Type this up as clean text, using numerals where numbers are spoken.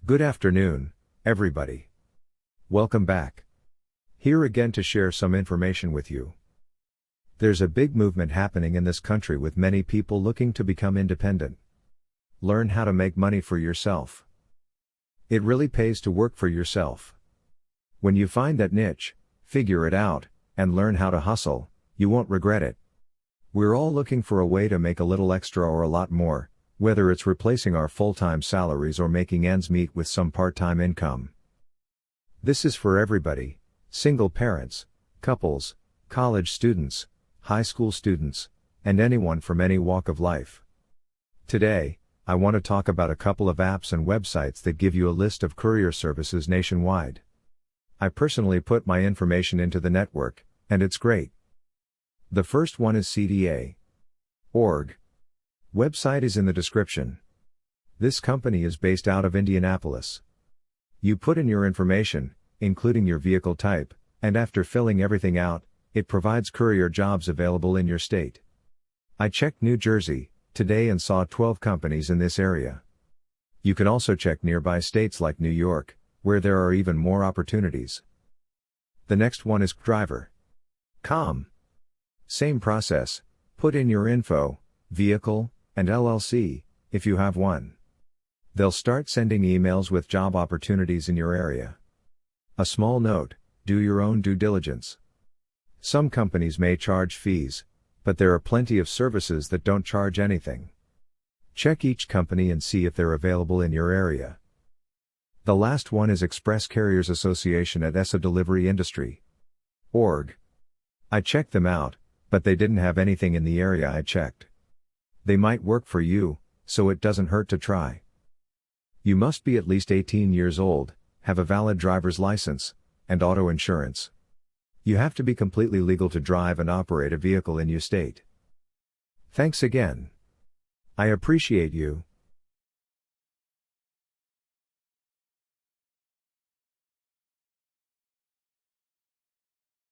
Good afternoon, everybody. Welcome back. Here again to share some information with you. There's a big movement happening in this country with many people looking to become independent. Learn how to make money for yourself. It really pays to work for yourself. When you find that niche, figure it out, and learn how to hustle, you won't regret it. We're all looking for a way to make a little extra or a lot more, whether it's replacing our full-time salaries or making ends meet with some part-time income. This is for everybody: single parents, couples, college students, high school students, and anyone from any walk of life. Today, I want to talk about a couple of apps and websites that give you a list of courier services nationwide. I personally put my information into the network, and it's great. The first one is CDA.org. Website is in the description. This company is based out of Indianapolis. You put in your information, including your vehicle type, and after filling everything out, it provides courier jobs available in your state. I checked New Jersey today and saw 12 companies in this area. You can also check nearby states like New York, where there are even more opportunities. The next one is driver.com. Same process: put in your info, vehicle, and LLC, if you have one. They'll start sending emails with job opportunities in your area. A small note: do your own due diligence. Some companies may charge fees, but there are plenty of services that don't charge anything. Check each company and see if they're available in your area. The last one is Express Carriers Association at ESA Delivery Industry.org. I checked them out, but they didn't have anything in the area I checked. They might work for you, so it doesn't hurt to try. You must be at least 18 years old, have a valid driver's license, and auto insurance. You have to be completely legal to drive and operate a vehicle in your state. Thanks again. I appreciate you.